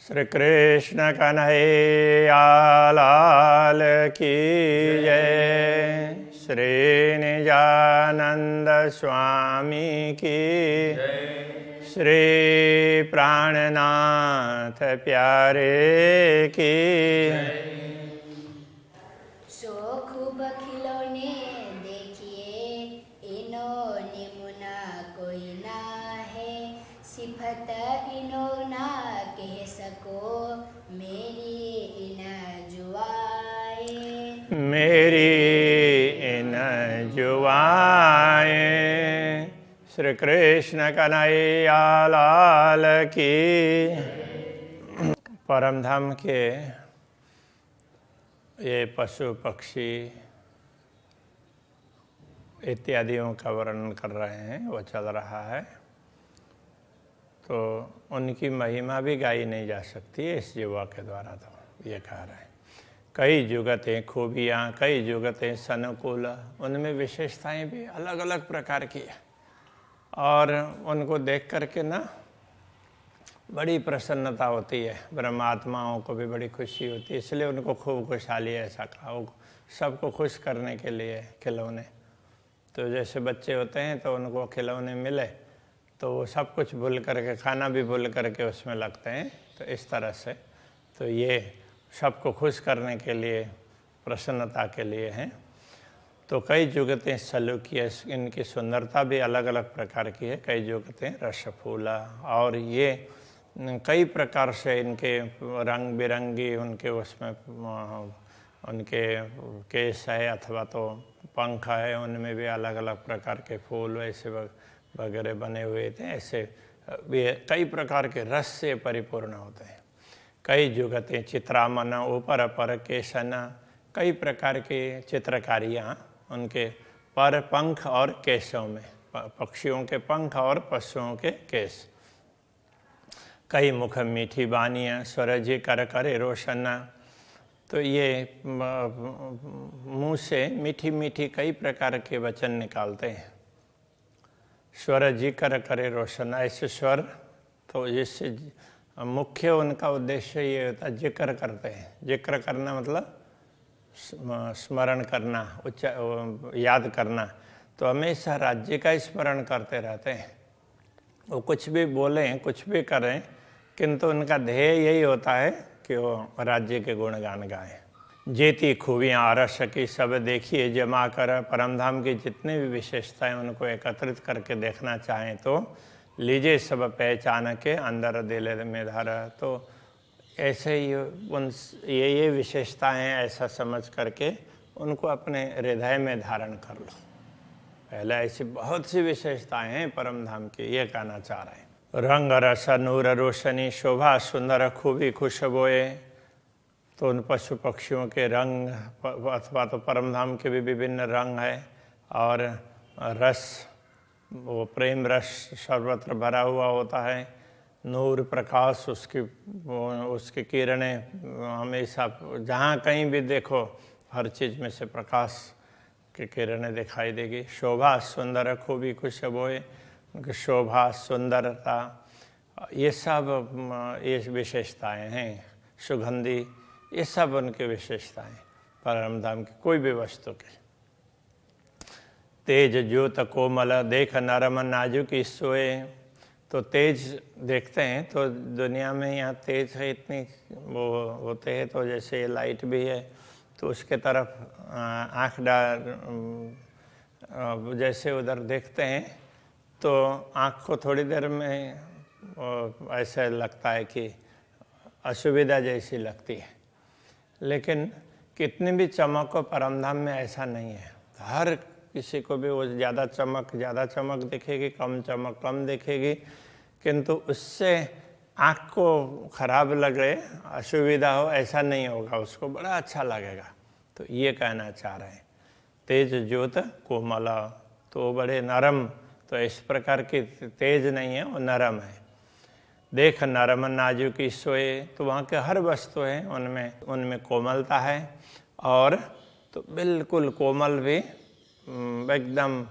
श्री कृष्ण कन्हैया लाल की जय। श्री निजानंद स्वामी की जय। श्री प्राणनाथ प्यारे की जय। सो खूब खिलौने देखिए, इन्होंने मुना कोई ना है, सिफत इनो ना कह सको, मेरी इन जुआए। मेरी इन जुआए। श्री कृष्ण कन्हैया लाल की। परम धाम के ये पशु पक्षी इत्यादियों का वर्णन कर रहे हैं, वो चल रहा है। तो उनकी महिमा भी गाई नहीं जा सकती है इस जीवा के द्वारा, तो ये कह रहे हैं। कई जुगतें खूबियाँ, कई जुगतें सनुकूल, उनमें विशेषताएं भी अलग अलग प्रकार की है और उनको देख करके ना बड़ी प्रसन्नता होती है। ब्रह्मात्माओं को भी बड़ी खुशी होती है, इसलिए उनको खूब खुशहाली ऐसा कहा। वो सबको खुश करने के लिए खिलौने, तो जैसे बच्चे होते हैं तो उनको खिलौने मिले तो वो सब कुछ भूल करके, खाना भी भूल करके उसमें लगते हैं। तो इस तरह से तो ये सबको खुश करने के लिए, प्रसन्नता के लिए हैं। तो कई जुगतें सलूकी, इनकी सुंदरता भी अलग अलग प्रकार की है। कई जुगतें रसफूला, और ये कई प्रकार से इनके रंग बिरंगी उनके उसमें उनके केस है अथवा तो पंख है, उनमें भी अलग अलग प्रकार के फूल ऐसे वगैरह बने हुए थे। ऐसे ये कई प्रकार के रस से परिपूर्ण होते हैं। कई जुगतें चित्रामन ऊपर अपर केशन, कई प्रकार के चित्रकारियाँ उनके पर, पंख और केशों में, पक्षियों के पंख और पशुओं के केश। कई मुख मीठी बानियाँ, स्वरजी कर करे रोशना। तो ये मुँह से मीठी मीठी कई प्रकार के वचन निकालते हैं। स्वर जी कर करे रोशन, ऐसे स्वर, तो जिससे मुख्य उनका उद्देश्य ये होता है, जिक्र करते हैं। जिक्र करना मतलब स्मरण करना, याद करना। तो हमेशा राज्य का स्मरण करते रहते हैं। वो कुछ भी बोलें, कुछ भी करें, किंतु उनका ध्येय यही होता है कि वो राज्य के गुणगान गाएं। जेती खूबियाँ अरस की सब देखिए जमा कर, परमधाम की जितनी भी विशेषताएं उनको एकत्रित करके देखना चाहें तो लीजिए सब पहचान के अंदर दिल में धर। तो ऐसे ही ये विशेषताएं ऐसा समझ करके उनको अपने हृदय में धारण कर लो। पहले ऐसी बहुत सी विशेषताएं हैं परमधाम की, ये कहना चाह रहे हैं। रंग रस नूर रोशनी शोभा सुंदर खूबी खुशबोए। तो उन पशु पक्षियों के रंग अथवा तो परमधाम के भी विभिन्न रंग है, और रस, वो प्रेम रस सर्वत्र भरा हुआ होता है। नूर प्रकाश, उसकी किरणें हमेशा जहाँ कहीं भी देखो हर चीज़ में से प्रकाश की किरणें दिखाई देगी। शोभा सुंदर खूबी खुशबोए, उनकी शोभा सुंदरता, ये सब ये विशेषताएं हैं। सुगंधी, ये सब उनकी विशेषताएं परमधाम की कोई भी वस्तु की। तेज ज्योत कोमल देख नरम नाजुक सोए। तो तेज देखते हैं तो दुनिया में यहाँ तेज है, इतनी वो होते हैं। तो जैसे ये लाइट भी है तो उसके तरफ आँख जैसे उधर देखते हैं तो आँख को थोड़ी देर में ऐसा लगता है कि असुविधा जैसी लगती है। लेकिन कितनी भी चमक हो, परमधाम में ऐसा नहीं है। हर किसी को भी वो ज़्यादा चमक दिखेगी, कम चमक कम दिखेगी, किंतु उससे आँख को खराब लगे, असुविधा हो, ऐसा नहीं होगा। उसको बड़ा अच्छा लगेगा। तो ये कहना चाह रहे हैं। तेज ज्योत कोमल, तो बड़े नरम, तो इस प्रकार की तेज नहीं है, वो नरम है। देख नरम नाजुकी सोए, तो वहाँ के हर वस्तु है उनमें कोमलता है। और तो बिल्कुल कोमल भी एकदम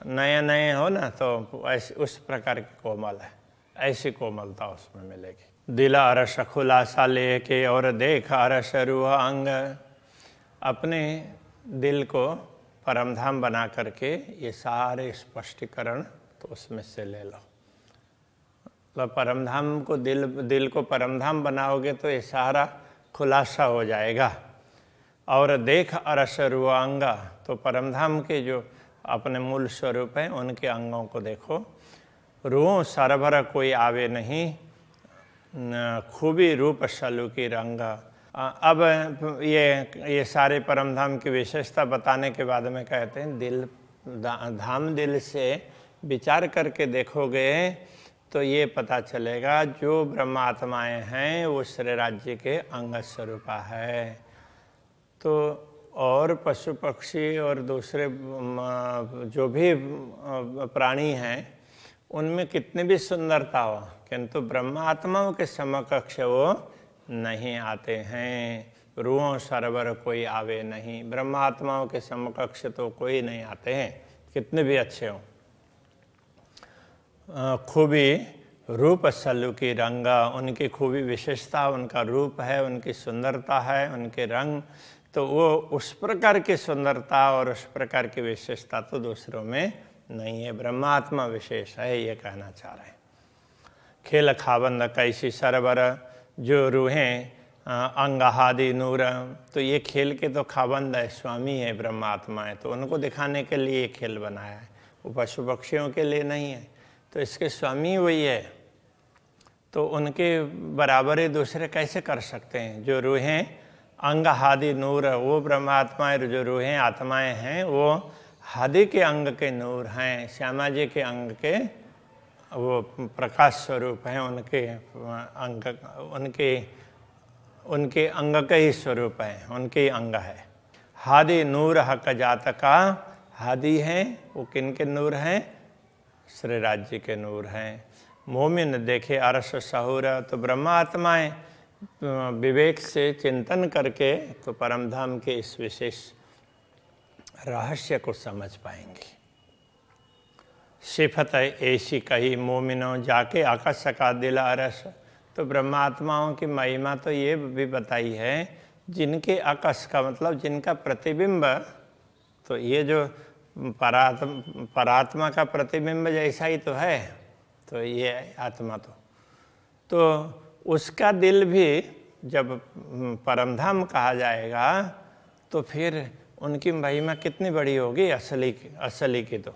नए हो ना, तो ऐसे उस प्रकार की कोमल है, ऐसी कोमलता उसमें मिलेगी। दिल अरस खुलासा लेके और देख अरस रूह अंग। अपने दिल को परमधाम बना करके ये सारे स्पष्टीकरण तो उसमें से ले लो। मतलब परमधाम को दिल को परमधाम बनाओगे तो ये सारा खुलासा हो जाएगा। और देख अरस रूह अंग, तो परमधाम के जो अपने मूल स्वरूप हैं उनके अंगों को देखो। रूह सरभर कोई आवे नहीं, खूबी रूप सलू की रंग। अब ये सारे परमधाम की विशेषता बताने के बाद में कहते हैं धाम दिल से विचार करके देखोगे तो ये पता चलेगा जो ब्रह्मात्माएं हैं वो श्री राज्य के अंग स्वरूपा है। तो और पशु पक्षी और दूसरे जो भी प्राणी हैं उनमें कितनी भी सुंदरता हो, किंतु ब्रह्मात्माओं के समकक्ष वो नहीं आते हैं। रूहों सरवर कोई आवे नहीं, ब्रह्मात्माओं के समकक्ष तो कोई नहीं आते हैं, कितने भी अच्छे हों। खूबी रूप सल्लू की रंग, उनकी खूबी विशेषता उनका रूप है, उनकी सुंदरता है, उनके रंग, तो वो उस प्रकार की सुंदरता और उस प्रकार की विशेषता तो दूसरों में नहीं है, ब्रह्मात्मा विशेष है, ये कहना चाह रहे हैं। खेल खाबंद कैसी सरवर, जो रूहें अंगहादि नूर, तो ये खेल के तो खाबंद है, स्वामी है ब्रह्मात्मा है, तो उनको दिखाने के लिए ये खेल बनाया है, वो पशु पक्षियों के लिए नहीं है, तो इसके स्वामी वही है, तो उनके बराबर ही दूसरे कैसे कर सकते हैं। जो रूहें अंग हादि नूर, वो ब्रह्मात्माएं, जो रूहें आत्माएं हैं वो हादि के अंग के नूर हैं, श्यामा जी के अंग के वो प्रकाश स्वरूप हैं, उनके अंग के ही स्वरूप हैं, उनके ही अंग है। हादि नूर हक जात का, हादि हैं वो किन के नूर हैं, श्री राज्य के नूर हैं। मोमिन देखे अरस सहूर, तो ब्रह्मात्माएं विवेक से चिंतन करके तो परमधाम के इस विशेष रहस्य को समझ पाएंगे। सिफत ऐसी कही मोमिनो जाके आकाश का दिल अरस, तो ब्रह्मात्माओं की महिमा तो ये भी बताई है जिनके आकाश का मतलब जिनका प्रतिबिंब, तो ये जो परात्मा का प्रतिबिंब जैसा ही तो है, तो ये आत्मा तो उसका दिल भी जब परमधाम कहा जाएगा तो फिर उनकी महिमा कितनी बड़ी होगी असली की। तो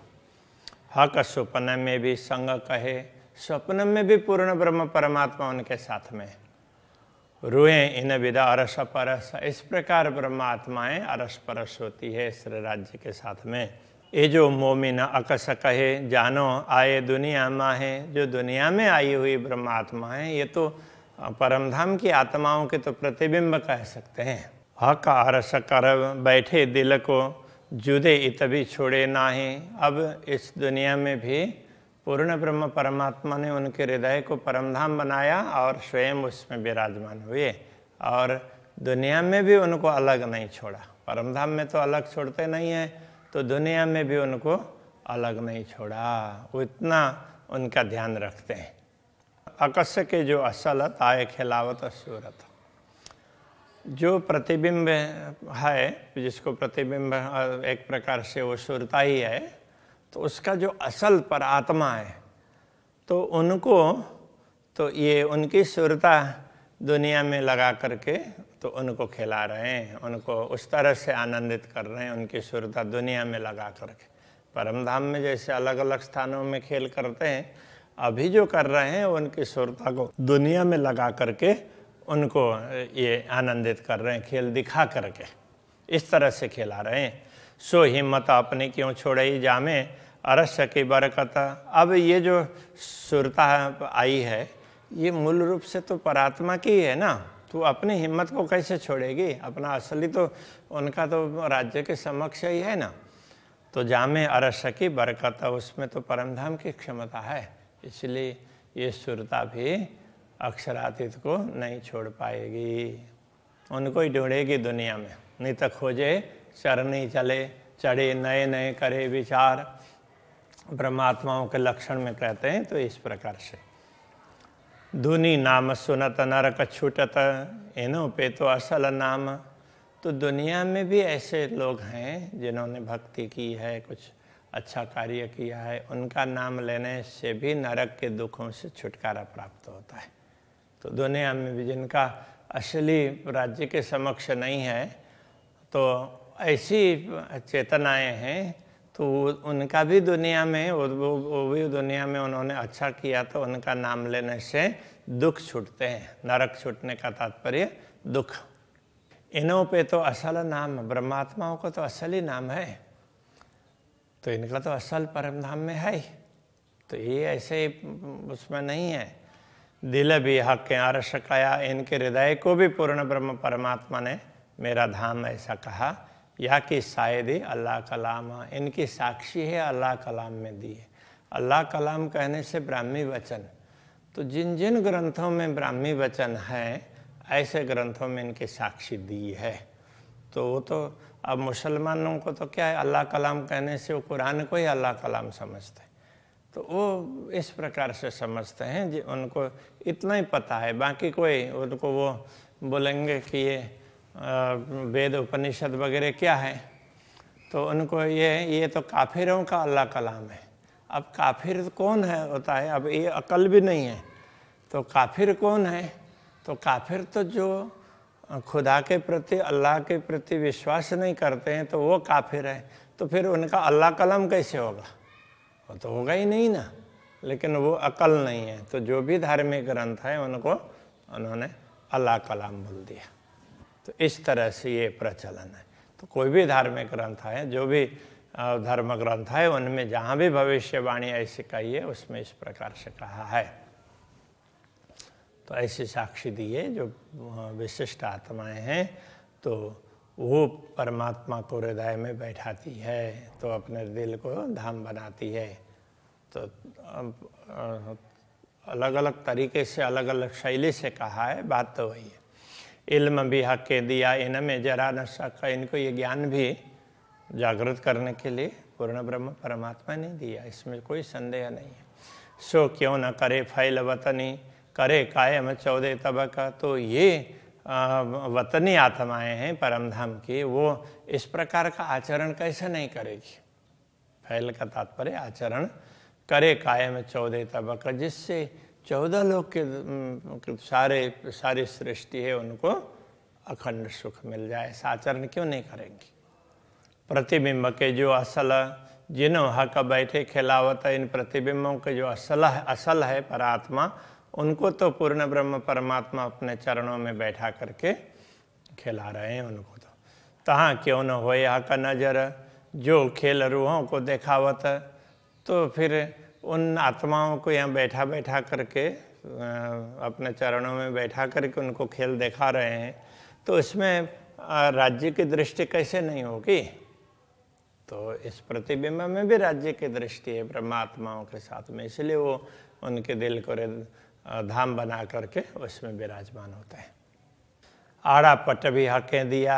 हक स्वप्न में भी संग कहे, स्वप्न में भी पूर्ण ब्रह्म परमात्मा उनके साथ में। रूहें इन विदा अरस परस, इस प्रकार ब्रह्मात्माएं अरस परस होती है श्री राज्य के साथ में। ये जो मोमिन अकस कहे जानो आए दुनिया माहे, जो दुनिया में आई हुई ब्रह्मात्मा है ये तो परमधाम की आत्माओं के तो प्रतिबिंब कह सकते हैं। हक अरस कर बैठे दिल को जुदे तभी छोड़े नाहे, अब इस दुनिया में भी पूर्ण ब्रह्म परमात्मा ने उनके हृदय को परमधाम बनाया और स्वयं उसमें विराजमान हुए, और दुनिया में भी उनको अलग नहीं छोड़ा। परमधाम में तो अलग छोड़ते नहीं हैं, तो दुनिया में भी उनको अलग नहीं छोड़ा, वो इतना उनका ध्यान रखते हैं। अकस के जो असलत आए खिलावत सूरत, जो प्रतिबिंब है, जिसको प्रतिबिंब एक प्रकार से वो सुरता ही है, तो उसका जो असल पर आत्मा है तो उनको तो ये उनकी सुरता दुनिया में लगा करके तो उनको खिला रहे हैं, उनको उस तरह से आनंदित कर रहे हैं, उनकी सुरता दुनिया में लगा करके। परमधाम में जैसे अलग अलग स्थानों में खेल करते हैं, अभी जो कर रहे हैं उनकी सुरता को दुनिया में लगा करके उनको ये आनंदित कर रहे हैं, खेल दिखा करके इस तरह से खिला रहे हैं। सो हिम्मत अपने क्यों छोड़ई जामे अरस की बरकत, अब ये जो सुरता आई है ये मूल रूप से तो परात्मा की है ना, तो अपनी हिम्मत को कैसे छोड़ेगी, अपना असली तो उनका तो राज्य के समक्ष ही है ना। तो जामे अरस की बरकत, उसमें तो परमधाम की क्षमता है, इसलिए ये सुरता भी अक्षरातीत को नहीं छोड़ पाएगी, उनको ही ढूंढेगी दुनिया में। नहीं तो खोजे चरनी चले चढ़े नए नए करे विचार, ब्रह्मात्माओं के लक्षण में कहते हैं तो इस प्रकार से। दुनी नाम सुनत नरक छूटत, इनो पे तो असल नाम। तो दुनिया में भी ऐसे लोग हैं जिन्होंने भक्ति की है, कुछ अच्छा कार्य किया है, उनका नाम लेने से भी नरक के दुखों से छुटकारा प्राप्त होता है। तो दुनिया में भी जिनका असली राज्य के समक्ष नहीं है, तो ऐसी चेतनाएं हैं, तो उनका भी दुनिया में वो भी दुनिया में उन्होंने अच्छा किया, तो उनका नाम लेने से दुख छूटते हैं। नरक छूटने का तात्पर्य दुख। इनों पे तो असल नाम, ब्रह्मात्माओं को तो असली नाम है, तो इनका तो असल परम धाम में है। तो ये ऐसे उसमें नहीं है। दिल भी हक अर्श कया, इनके हृदय को भी पूर्ण ब्रह्म परमात्मा ने मेरा धाम ऐसा कहा। या कि शायद ही अल्लाह कलाम, इनकी साक्षी है अल्लाह कलाम में दी है। अल्लाह कलाम कहने से ब्राह्मी वचन, तो जिन जिन ग्रंथों में ब्राह्मी वचन है, ऐसे ग्रंथों में इनकी साक्षी दी है। तो वो तो अब मुसलमानों को तो क्या है, अल्लाह कलाम कहने से वो कुरान को ही अल्लाह कलाम समझते हैं। तो वो इस प्रकार से समझते हैं जी, उनको इतना ही पता है, बाकी कोई उनको वो बोलेंगे कि ये वेद उपनिषद वगैरह क्या है, तो उनको ये तो काफिरों का अल्लाह कलाम है। अब काफिर कौन है होता है, अब ये अकल भी नहीं है, तो काफिर कौन है? तो काफिर तो जो खुदा के प्रति, अल्लाह के प्रति विश्वास नहीं करते हैं, तो वो काफिर है। तो फिर उनका अल्लाह कलाम कैसे होगा? वो तो होगा ही नहीं ना। लेकिन वो अकल नहीं है, तो जो भी धार्मिक ग्रंथ है उनको उन्होंने अल्लाह कलाम बोल दिया। तो इस तरह से ये प्रचलन है। तो कोई भी धार्मिक ग्रंथ है, जो भी धर्म ग्रंथ है, उनमें जहाँ भी भविष्यवाणी ऐसी कही है, उसमें इस प्रकार से कहा है। तो ऐसी साक्षी दी है जो विशिष्ट आत्माएं हैं, तो वो परमात्मा को हृदय में बैठाती है, तो अपने दिल को धाम बनाती है। तो अलग अलग तरीके से, अलग अलग शैली से कहा है, बात तो वही है। इल्म भी हक के दिया, इनमें जरा न शक, इनको ये ज्ञान भी जागृत करने के लिए पूर्ण ब्रह्म परमात्मा ने दिया, इसमें कोई संदेह नहीं है। सो क्यों न करे फैल वतनी, करे कायम 14 तबका। तो ये वतनी आत्माएं हैं परम धाम की, वो इस प्रकार का आचरण कैसे नहीं करेगी? फैल का तात्पर्य आचरण, करे कायम 14 तबका, जिससे 14 लोग के सारी सृष्टि है उनको अखंड सुख मिल जाए। ऐसा आचरण क्यों नहीं करेंगी? प्रतिबिंब के जो असल, जिन्हों हक बैठे खिलावत, इन प्रतिबिंबों के जो असल है परात्मा, उनको तो पूर्ण ब्रह्म परमात्मा अपने चरणों में बैठा करके खिला रहे हैं उनको। तो तहाँ क्यों न होए हक नजर, जो खेल रूहों को देखावत। तो फिर उन आत्माओं को यहाँ बैठा बैठा करके, अपने चरणों में बैठा करके उनको खेल दिखा रहे हैं, तो इसमें राज्य की दृष्टि कैसे नहीं होगी? तो इस प्रतिबिंब में भी राज्य की दृष्टि है ब्रह्मात्माओं के साथ में, इसलिए वो उनके दिल को धाम बना करके उसमें विराजमान होते हैं। आड़ा पट भी हकें दिया।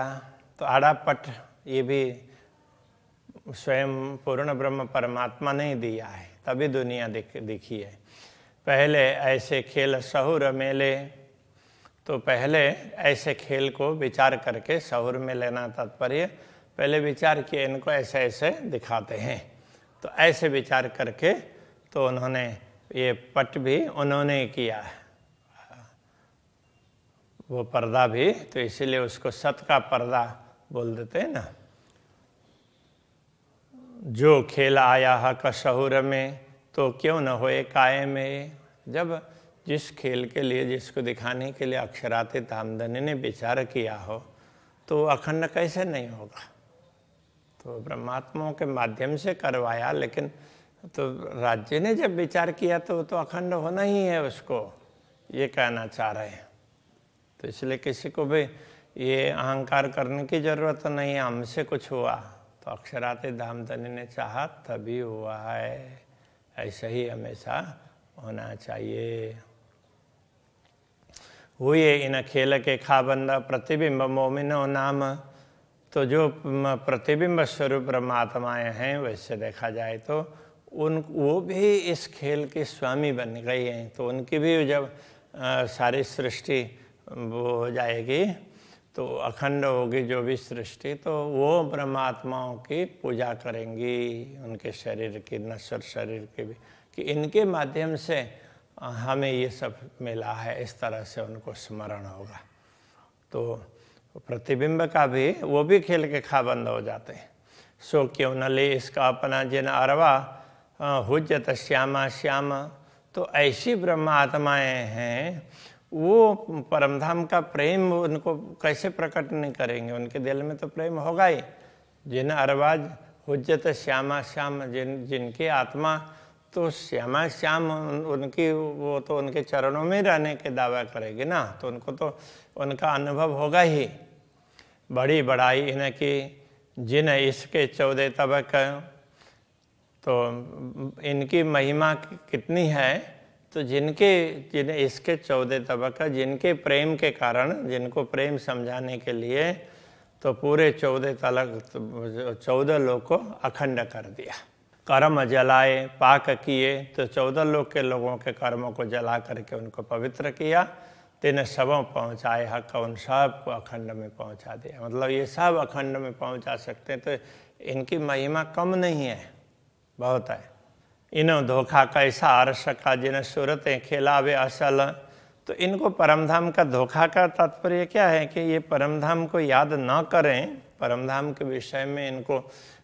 तो आड़ा पट ये भी स्वयं पूर्ण ब्रह्म परमात्मा ने दिया है, तभी दुनिया दिखी है। पहले ऐसे खेल सहुर मेले, तो पहले ऐसे खेल को विचार करके, सहुर में लेना तात्पर्य, पहले विचार किए इनको ऐसे ऐसे दिखाते हैं। तो ऐसे विचार करके तो उन्होंने ये पट भी उन्होंने किया है, वो पर्दा भी, तो इसीलिए उसको सत का पर्दा बोल देते हैं ना। जो खेल आया हक शहुर में, तो क्यों न होए कायम में। जब जिस खेल के लिए, जिसको दिखाने के लिए अक्षरातीत आमदनी ने विचार किया हो, तो अखंड कैसे नहीं होगा? तो ब्रह्मात्माओं के माध्यम से करवाया, लेकिन तो राज्य ने जब विचार किया तो अखंड होना ही है उसको, ये कहना चाह रहे हैं। तो इसलिए किसी को भी ये अहंकार करने की जरूरत नहीं है, हमसे कुछ हुआ तो अक्षरातीत आमदनी ने चाहा तभी हुआ है, ऐसा ही हमेशा होना चाहिए। हुए इन खेल के खाबंदा, प्रतिबिंब मोमिनो नाम। तो जो प्रतिबिंब स्वरूप परमात्माएं हैं, वैसे देखा जाए तो वो भी इस खेल के स्वामी बन गए हैं। तो उनकी भी जब सारी सृष्टि वो हो जाएगी, तो अखंड होगी जो भी सृष्टि, तो वो ब्रह्मात्माओं की पूजा करेंगी, उनके शरीर की, नश्वर शरीर के भी, कि इनके माध्यम से हमें ये सब मिला है, इस तरह से उनको स्मरण होगा। तो प्रतिबिंब का भी वो भी खेल के खा बंद हो जाते हैं। सो क्यों न ले इसका अपना जिन अरवा हुज्जत श्यामा श्याम। तो ऐसी ब्रह्म आत्माएं हैं, वो परमधाम का प्रेम उनको कैसे प्रकट नहीं करेंगे, उनके दिल में तो प्रेम होगा ही। जिन अरवाज हुज्जत श्यामा श्याम, जिनकी आत्मा तो श्यामा श्याम, उनकी वो तो उनके चरणों में रहने के दावा करेगी ना, तो उनको तो उनका अनुभव होगा ही। बड़ी बड़ाई इनकी जिन इसके 14 तबक, तो इनकी महिमा कितनी है, तो जिन इसके 14 तबक, जिनके प्रेम के कारण, जिनको प्रेम समझाने के लिए तो पूरे 14 लोग को अखंड कर दिया। कर्म जलाए पाक किए, तो 14 लोग के लोगों के कर्मों को जला करके उनको पवित्र किया। तीन सबों पहुँचाए हक, उन सब को अखंड में पहुँचा दिया। मतलब ये सब अखंड में पहुँचा सकते हैं, तो इनकी महिमा कम नहीं है, बहुत है। इन्हों धोखा कैसा अर्श का, जिन सूरतें खिलावे असल। तो इनको परमधाम का धोखा का तात्पर्य क्या है कि ये परमधाम को याद न करें, परमधाम के विषय में इनको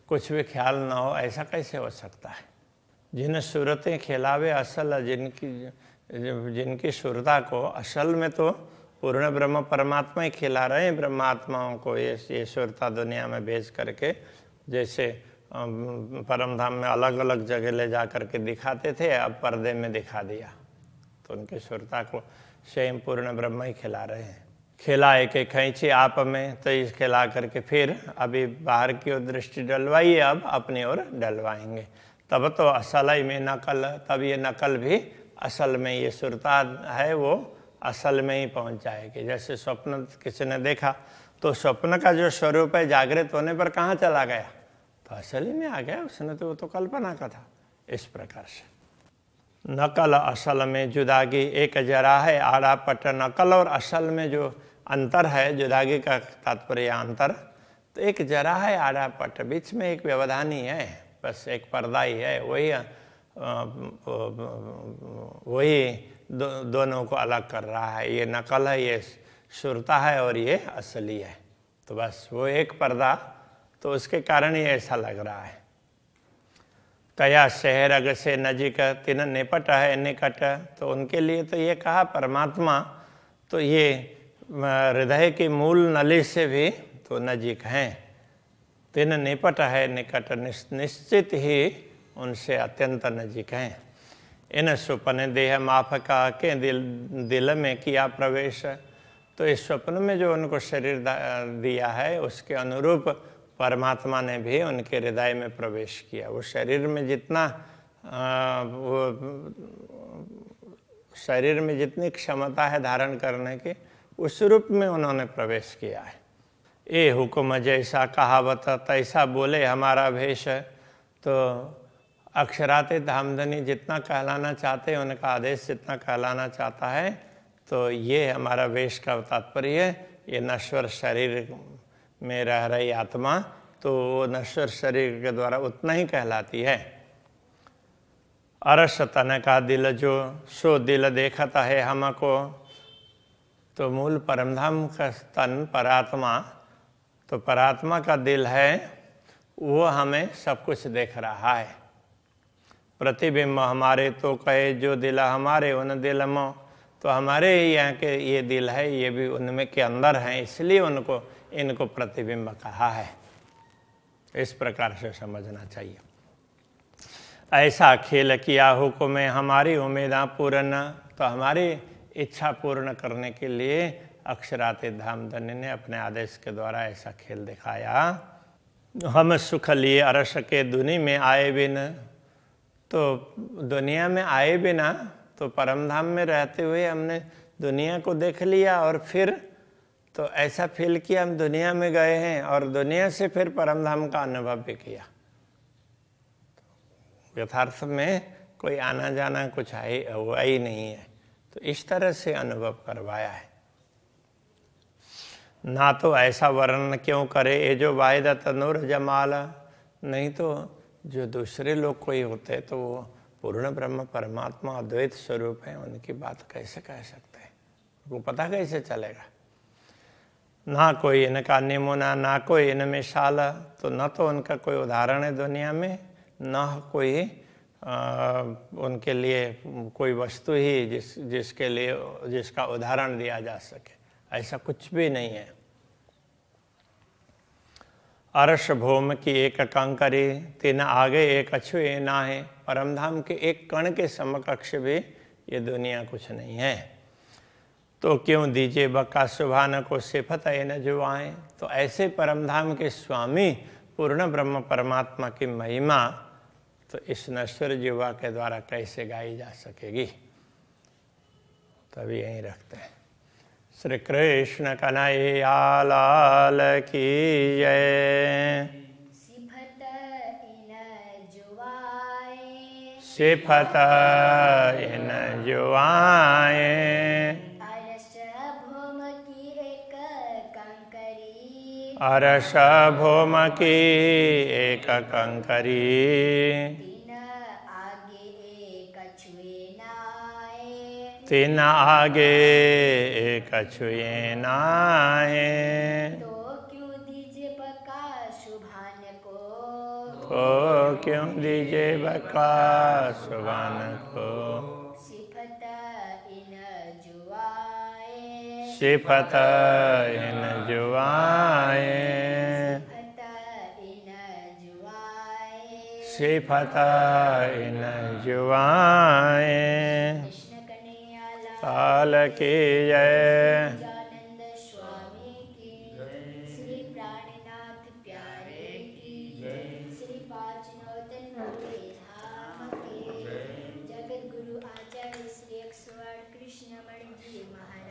कुछ भी ख्याल ना हो, ऐसा कैसे हो सकता है। जिन सूरतें खिलावे असल, जिनकी सुरता को असल में तो पूर्ण ब्रह्म परमात्मा ही खिला रहे हैं ब्रह्मात्माओं को, ये सुरता दुनिया में भेज करके। जैसे परमधाम में अलग अलग जगह ले जा करके दिखाते थे, अब पर्दे में दिखा दिया, तो उनकी सुरता को स्वयं पूर्ण ब्रह्म ही खिला रहे हैं। खिलाए के खींचे आप में, तो इस खिला करके फिर अभी बाहर की ओर दृष्टि डलवाइए, अब अपनी ओर डलवाएंगे। तब तो असल ही में नकल, तब ये नकल भी असल में, ये सुरता है वो असल में ही पहुंच जाएगी। जैसे स्वप्न किसी ने देखा, तो स्वप्न का जो स्वरूप है जागृत होने पर कहाँ चला गया, तो असल ही में आ गया, उसने तो वो तो कल्पना का था। इस प्रकार से नकल असल में जुदागी एक जरा है आड़ा पट। नकल और असल में जो अंतर है, जुदागी का तात्पर्य अंतर, तो एक जरा है आड़ा पट, बीच में एक व्यवधान ही है, बस एक पर्दा ही है, वही दोनों को अलग कर रहा है। ये नकल है, ये सुरता है, और ये असली है, तो बस वो एक पर्दा, तो उसके कारण ही ऐसा लग रहा है। कया शहर अग से नजीक, तीन निपट है निकट। तो उनके लिए तो ये कहा परमात्मा, तो ये हृदय की मूल नली से भी तो नजीक हैं। तीन निपट है निकट, निश्चित ही उनसे अत्यंत नजीक हैं। इन स्वप्न देह माफ का के दिल में किया प्रवेश। तो इस स्वप्न में जो उनको शरीर दिया है, उसके अनुरूप परमात्मा ने भी उनके हृदय में प्रवेश किया। वो शरीर में जितना वो शरीर में जितनी क्षमता है धारण करने की, उस रूप में उन्होंने प्रवेश किया है। ए हुक्म जैसा कहावत तैसा बोले हमारा भेष। तो अक्षराते धामधनी जितना कहलाना चाहते हैं, उनका आदेश जितना कहलाना चाहता है, तो ये हमारा वेश का तात्पर्य है। ये नश्वर शरीर में रह रही आत्मा, तो वो नश्वर शरीर के द्वारा उतना ही कहलाती है। अरस तन का दिल जो सो दिल देखता है हमको। तो मूल परमधाम का तन परात्मा, तो परात्मा का दिल है, वो हमें सब कुछ देख रहा है। प्रतिबिंब हमारे तो कहे जो दिल हमारे उन दिल में। तो हमारे ही यहाँ के ये दिल है, ये भी उनमें के अंदर हैं, इसलिए इनको प्रतिबिंब कहा है। इस प्रकार से समझना चाहिए। ऐसा खेल किया हुक्म हमारी उम्मीदा पूर्ण। तो हमारी इच्छा पूर्ण करने के लिए अक्षराते धामधनी ने अपने आदेश के द्वारा ऐसा खेल दिखाया। हम सुख लिए अरस के दुनि में आए बिन। तो दुनिया में आए बिना, तो परमधाम में रहते हुए हमने दुनिया को देख लिया, और फिर तो ऐसा फील किया हम दुनिया में गए हैं, और दुनिया से फिर परमधाम का अनुभव भी किया। यथार्थ में कोई आना जाना कुछ हुआ ही नहीं है। तो इस तरह से अनुभव करवाया है। ना तो ऐसा वर्णन क्यों करे ये जो वायदा तनूर जमाला, नहीं तो जो दूसरे लोग कोई होते तो वो पूर्ण ब्रह्म परमात्मा अद्वैत स्वरूप है, उनकी बात कैसे कह सकते हैं, उनको पता कैसे चलेगा। ना कोई इनका नमूना, ना कोई इनमें शाला, तो न तो उनका कोई उदाहरण है दुनिया में, न कोई उनके लिए कोई वस्तु ही जिसका उदाहरण दिया जा सके, ऐसा कुछ भी नहीं है। अर्श भूम की एक कंकरी, तीन आगे एक अछुए ना है। परमधाम के एक कण के समकक्ष भी ये दुनिया कुछ नहीं है। तो क्यों दीजिए बक्का सुभान को सिफत है न जुआएं। तो ऐसे परमधाम के स्वामी पूर्ण ब्रह्म परमात्मा की महिमा तो इस नश्वर जीवा के द्वारा कैसे गाई जा सकेगी। तभी यहीं रखते हैं। श्री कृष्ण कन्हैया लाल की जय। सिफत इन जुआए, सिफत इन जुआए। अरस भूम की एक कंकरी, अरस भूम की एक कंकरी। तीन आगे एक अछुए नाए, तीन आगे एक अछुए नाहे। तो क्यों दीजिए बका शुभान को, तो क्यों दीजिए बका सुबान को। सिफत इन जुआए, सिफत इन जुआए। सिफत इन जुआए। सिफत इन जुआए। कृष्ण कन्हैया लाल की जय। लालानंद स्वामी की, श्री प्राणनाथ प्यारे की, श्री पांचनौतन पूरे धाम के, जगत गुरु आचार्य श्री 108 कृष्ण मणि जी महाराज